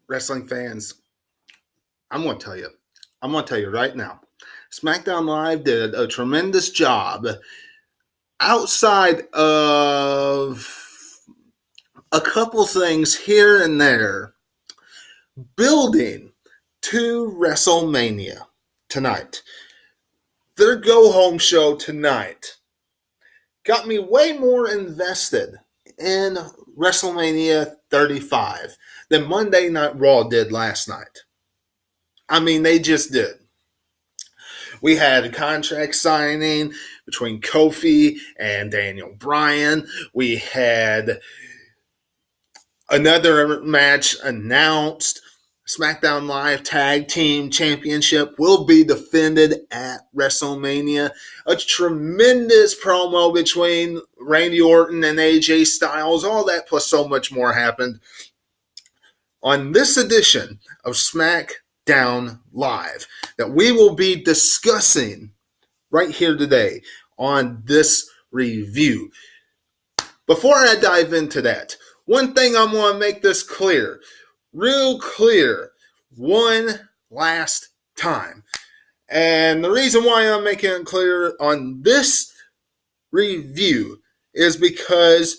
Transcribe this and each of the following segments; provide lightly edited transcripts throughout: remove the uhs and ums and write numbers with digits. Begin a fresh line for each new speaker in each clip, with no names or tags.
wrestling fans, I'm going to tell you. I'm going to tell you right now. SmackDown Live did a tremendous job outside of a couple things here and there building to WrestleMania tonight. Their go-home show tonight got me way more invested in WrestleMania 35 than Monday Night Raw did last night. I mean, they just did. We had a contract signing between Kofi and Daniel Bryan. We had another match announced. SmackDown Live Tag Team Championship will be defended at WrestleMania. A tremendous promo between Randy Orton and AJ Styles. All that plus so much more happened on this edition of SmackDown Live that we will be discussing right here today on this review. Before I dive into that, one thing I want to make this clear, real clear, one last time. And the reason why I'm making it clear on this review is because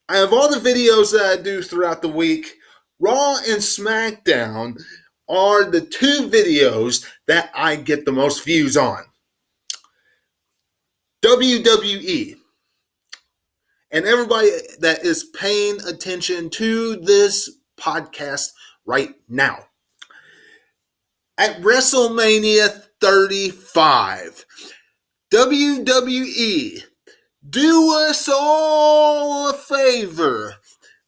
I have all the videos that I do throughout the week. Raw and SmackDown are the two videos that I get the most views on. WWE and everybody that is paying attention to this podcast right now. At WrestleMania 35, WWE, do us all a favor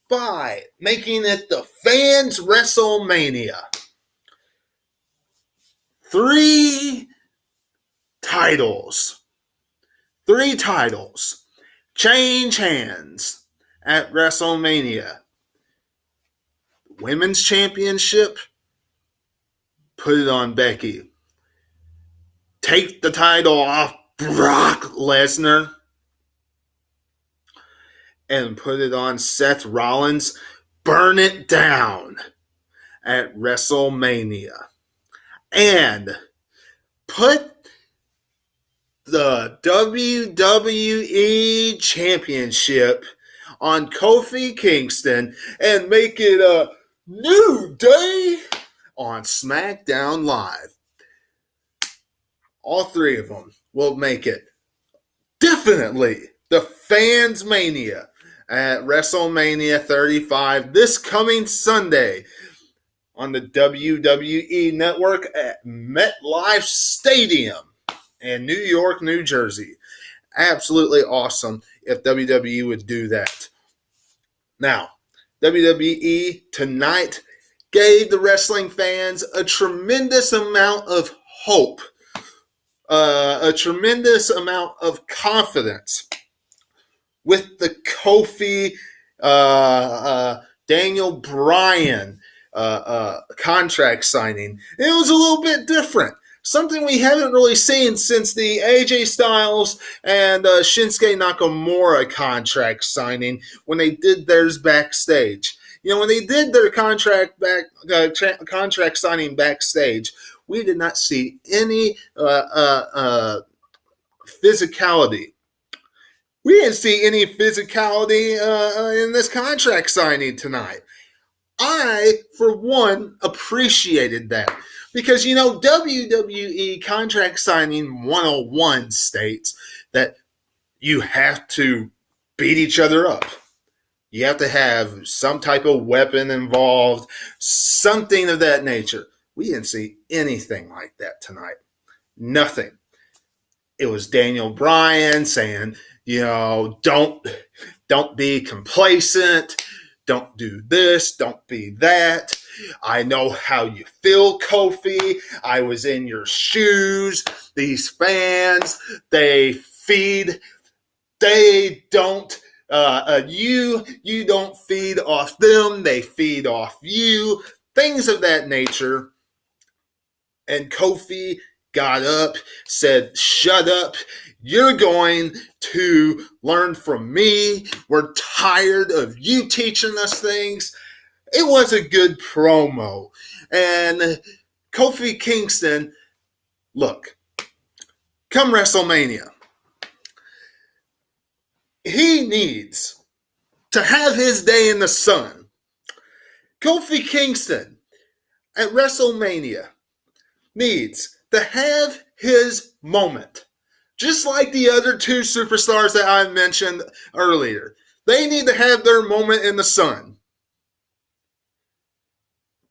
by making it the Fans WrestleMania. 3 titles change hands at WrestleMania. Women's Championship, put it on Becky. Take the title off Brock Lesnar and put it on Seth Rollins. Burn it down at WrestleMania. And put the WWE Championship on Kofi Kingston and make it a New Day on SmackDown Live. All 3 of them will make it definitely the Fans Mania at WrestleMania 35 this coming Sunday on the WWE Network at MetLife Stadium in New York, New Jersey. Absolutely awesome if WWE would do that. Now, WWE tonight gave the wrestling fans a tremendous amount of hope, a tremendous amount of confidence with the Kofi, Daniel Bryan contract signing. It was a little bit different. Something we haven't really seen since the AJ Styles and Shinsuke Nakamura contract signing when they did theirs backstage. You know, when they did their contract signing backstage, we did not see any physicality. We didn't see any physicality in this contract signing tonight. I, for one, appreciated that. Because, you know, WWE contract signing 101 states that you have to beat each other up. You have to have some type of weapon involved, something of that nature. We didn't see anything like that tonight. Nothing. It was Daniel Bryan saying, you know, don't be complacent. Don't do this. Don't be that. I know how you feel, Kofi. I was in your shoes. These fans, they don't, you don't feed off them. They feed off you. Things of that nature. And Kofi got up, said, shut up. You're going to learn from me. We're tired of you teaching us things. It was a good promo. And Kofi Kingston, look, come WrestleMania, he needs to have his day in the sun. Kofi Kingston at WrestleMania needs to have his moment. Just like the other two superstars that I mentioned earlier. They need to have their moment in the sun.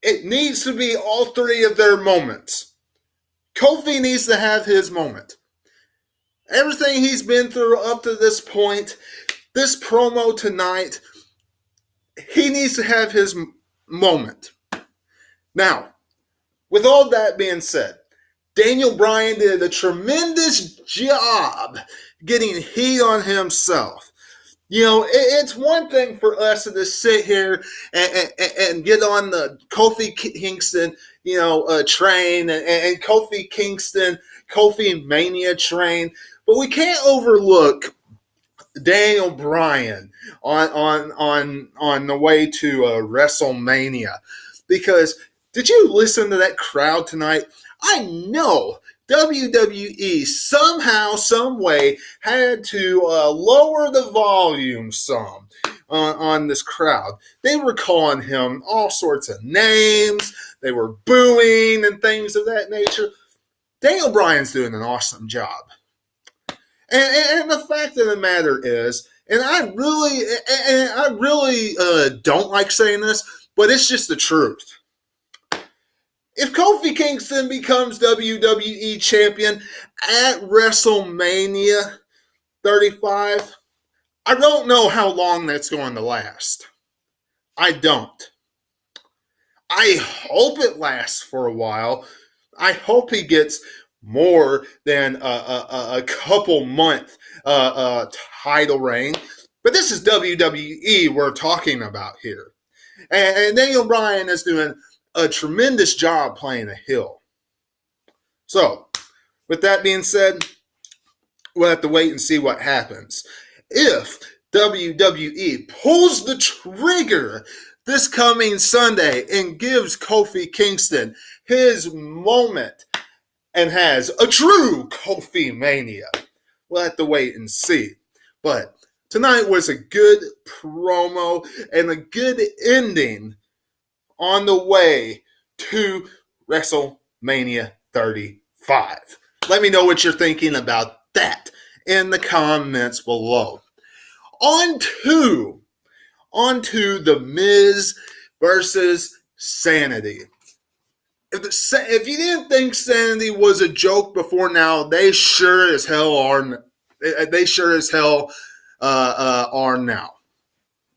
It needs to be all three of their moments. Kofi needs to have his moment. Everything he's been through up to this point, this promo tonight, he needs to have his moment. Now, with all that being said, Daniel Bryan did a tremendous job getting heat on himself. You know, it's one thing for us to just sit here and get on the Kofi Kingston, train and Kofi Kingston, Kofi Mania train, but we can't overlook Daniel Bryan on the way to WrestleMania, because did you listen to that crowd tonight? I know WWE somehow, some way had to lower the volume some on this crowd. They were calling him all sorts of names. They were booing and things of that nature. Daniel Bryan's doing an awesome job. And the fact of the matter is, and I really don't like saying this, but it's just the truth. If Kofi Kingston becomes WWE champion at WrestleMania 35, I don't know how long that's going to last. I don't. I hope it lasts for a while. I hope he gets more than a couple month title reign. But this is WWE we're talking about here. And Daniel Bryan is doing a tremendous job playing a heel. So, with that being said, we'll have to wait and see what happens. If WWE pulls the trigger this coming Sunday and gives Kofi Kingston his moment and has a true Kofi Mania, we'll have to wait and see. But tonight was a good promo and a good ending on the way to WrestleMania 35. Let me know what you're thinking about that in the comments below. On to The Miz versus Sanity. If you didn't think Sanity was a joke before now, they sure as hell are. They sure as hell are now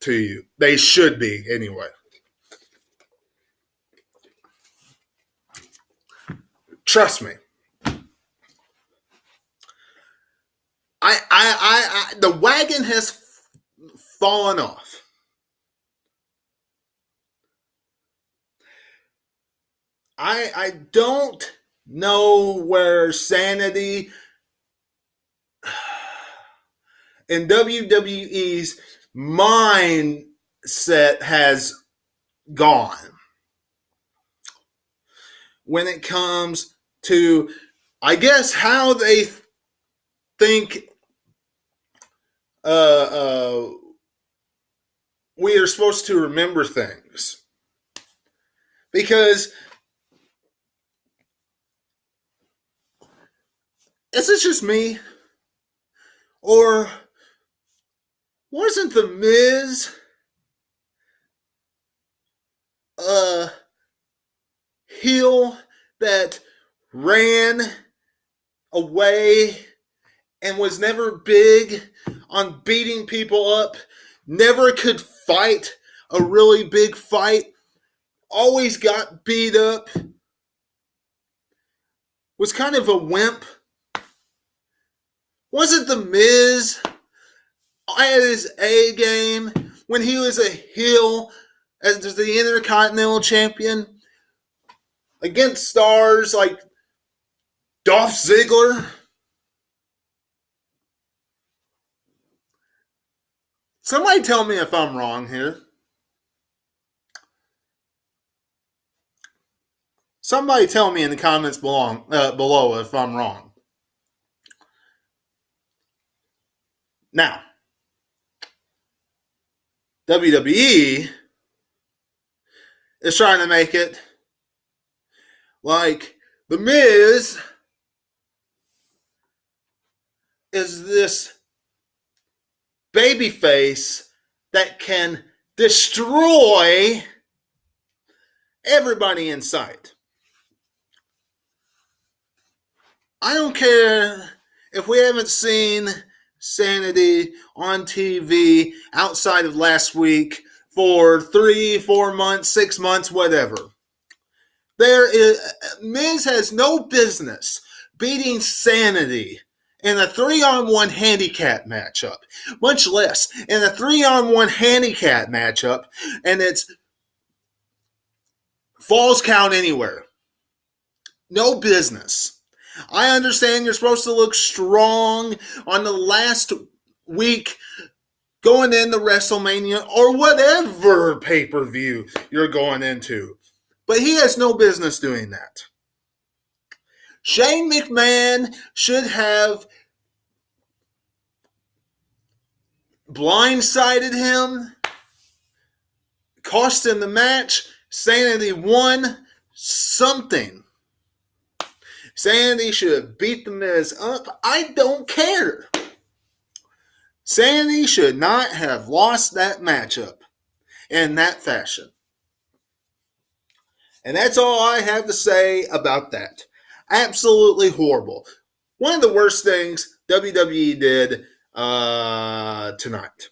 to you. They should be anyway. Trust me. The wagon has fallen off. I don't know where Sanity and WWE's mindset has gone when it comes to, I guess, how they think we are supposed to remember things. Because is it just me? Or wasn't The Miz a heel that ran away and was never big on beating people up, never could fight a really big fight, always got beat up, was kind of a wimp? Wasn't The Miz at his A game when he was a heel as the Intercontinental Champion against stars like Dolph Ziggler? Somebody tell me if I'm wrong here. Somebody tell me in the comments below if I'm wrong. Now, WWE is trying to make it like The Miz is this babyface that can destroy everybody in sight. I don't care if we haven't seen Sanity on TV outside of last week for 3, 4 months, 6 months, whatever. Miz has no business beating Sanity in a 3-on-1 handicap matchup, much less in a 3-on-1 handicap matchup, and it's falls count anywhere. No business. I understand you're supposed to look strong on the last week going into WrestleMania or whatever pay-per-view you're going into. But he has no business doing that. Shane McMahon should have blindsided him, cost him the match. Sanity won something. Sanity should have beat The Miz up. I don't care. Sanity should not have lost that matchup in that fashion. And that's all I have to say about that. Absolutely horrible. One of the worst things WWE did tonight.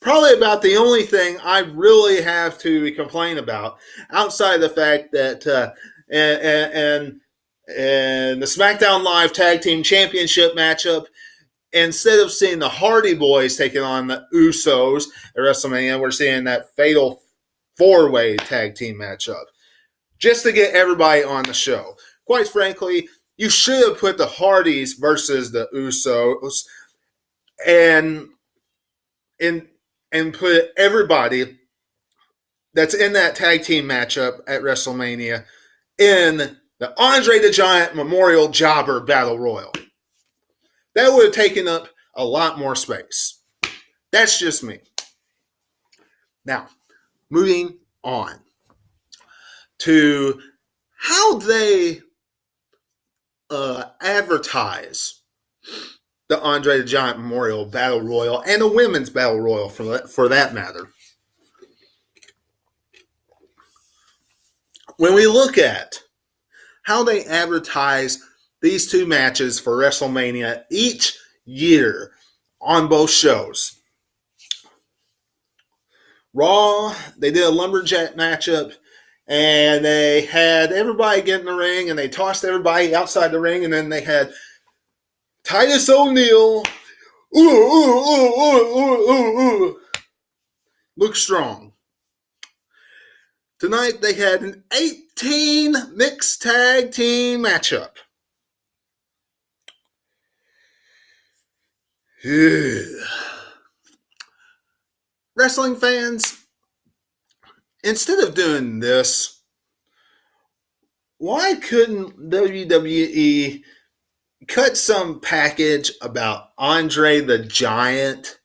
Probably about the only thing I really have to complain about, outside of the fact that and the SmackDown Live Tag Team Championship matchup, instead of seeing the Hardy Boys taking on the Usos at WrestleMania, we're seeing that fatal 4-way tag team matchup just to get everybody on the show. Quite frankly, you should have put the Hardys versus the Usos and put everybody that's in that tag team matchup at WrestleMania in the Andre the Giant Memorial Jobber Battle Royal. That would have taken up a lot more space. That's just me. Now, moving on to how they advertise the Andre the Giant Memorial Battle Royal and the Women's Battle Royal for that matter. When we look at how they advertise these two matches for WrestleMania each year on both shows. Raw, they did a lumberjack matchup, and they had everybody get in the ring, and they tossed everybody outside the ring, and then they had Titus O'Neil, look strong. Tonight they had an 18 mixed tag team matchup. Wrestling fans, instead of doing this, why couldn't WWE cut some package about Andre the Giant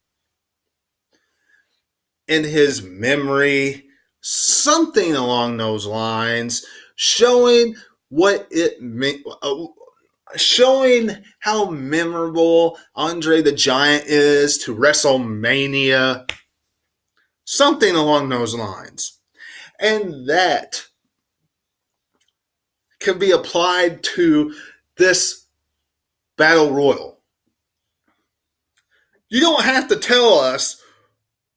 in his memory, something along those lines, showing what it meant, showing how memorable Andre the Giant is to WrestleMania, something along those lines. And that can be applied to this Battle Royal. You don't have to tell us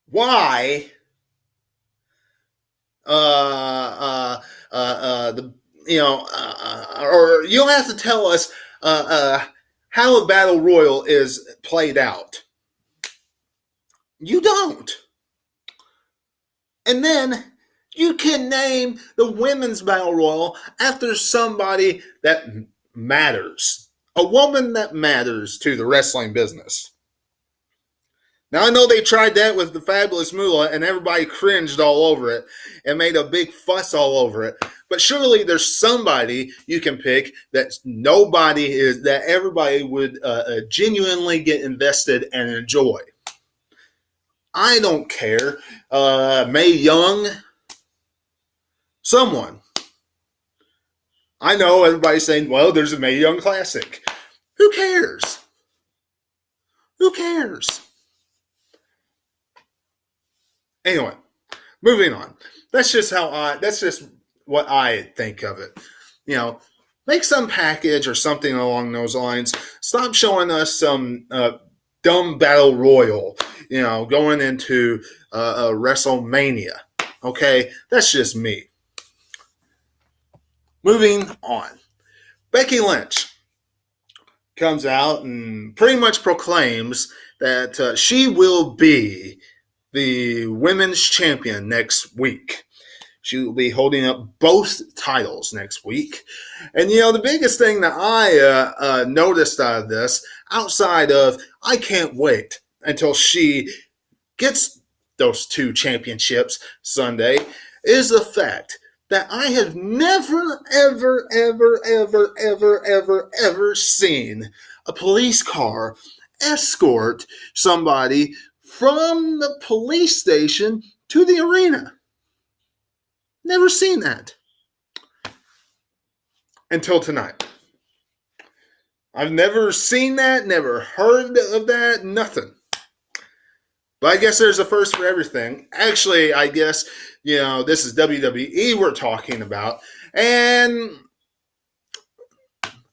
why or you don't have to tell us how a Battle Royal is played out. You don't. And then you can name the Women's Battle Royal after somebody that matters. A woman that matters to the wrestling business. Now, I know they tried that with the Fabulous Moolah, and everybody cringed all over it and made a big fuss all over it. But surely there's somebody you can pick that everybody would genuinely get invested and enjoy. I don't care. Mae Young, someone. I know everybody's saying, well, there's a Mae Young Classic. Who cares? Who cares? Anyway, moving on. That's just what I think of it. Make some package or something along those lines. Stop showing us some dumb battle royal, going into WrestleMania. Okay, that's just me. Moving on. Becky Lynch comes out and pretty much proclaims that she will be the women's champion next week. She will be holding up both titles next week. And, the biggest thing that I noticed out of this, outside of I can't wait until she gets those 2 championships Sunday, is the fact that I have never, ever, ever, ever, ever, ever, ever seen a police car escort somebody from the police station to the arena. Never seen that. Until tonight. I've never seen that, never heard of that, nothing. But I guess there's a first for everything. Actually, I guess, this is WWE we're talking about. And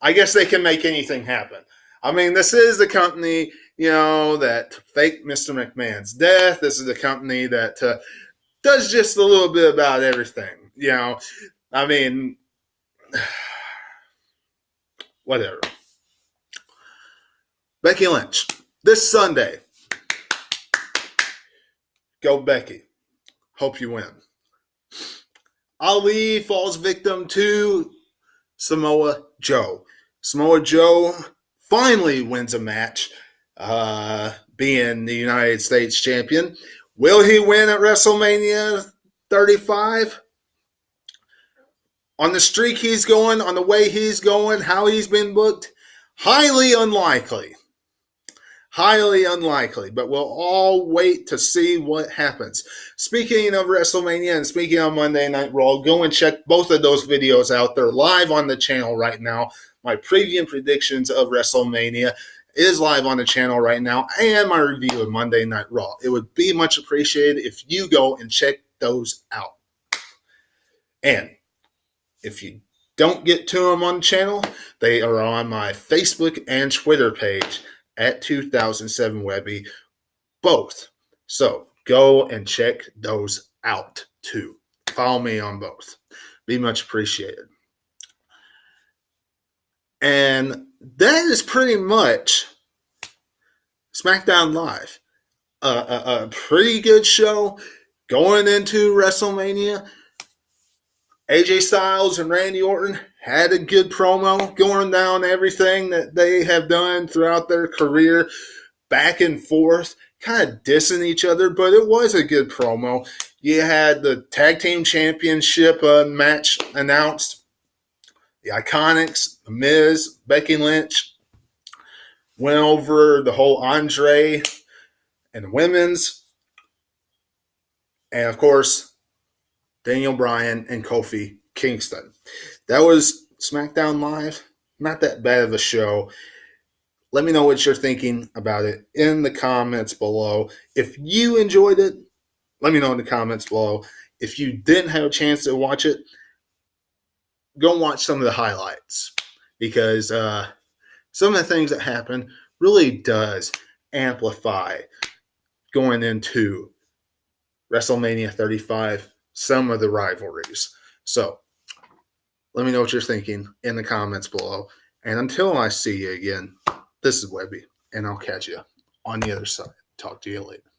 I guess they can make anything happen. I mean, this is the company, that faked Mr. McMahon's death. This is the company that does just a little bit about everything. I mean, whatever. Becky Lynch, this Sunday. Go Becky. Hope you win. Ali falls victim to Samoa Joe. Samoa Joe finally wins a match, being the United States champion. Will he win at WrestleMania 35? On the streak he's going, on the way he's going, how he's been booked? Highly unlikely. Highly unlikely, but we'll all wait to see what happens. Speaking of WrestleMania and speaking of Monday Night Raw, go and check both of those videos out. They're live on the channel right now. My preview and predictions of WrestleMania is live on the channel right now, and my review of Monday Night Raw. It would be much appreciated if you go and check those out. And if you don't get to them on the channel, they are on my Facebook and Twitter page at 2007 Webby, both. So go and check those out too. Follow me on both. Be much appreciated. And that is pretty much SmackDown Live. A pretty good show going into WrestleMania. AJ Styles and Randy Orton had a good promo going down everything that they have done throughout their career, back and forth, kind of dissing each other, but it was a good promo. You had the Tag Team Championship match announced. The Iconics, The Miz, Becky Lynch went over the whole Andre and the women's. And, of course, Daniel Bryan and Kofi Kingston. That was SmackDown Live. Not that bad of a show. Let me know what you're thinking about it in the comments below. If you enjoyed it, let me know in the comments below. If you didn't have a chance to watch it, go watch some of the highlights, because some of the things that happen really does amplify going into WrestleMania 35, some of the rivalries. So let me know what you're thinking in the comments below. And until I see you again, this is Webby, and I'll catch you on the other side. Talk to you later.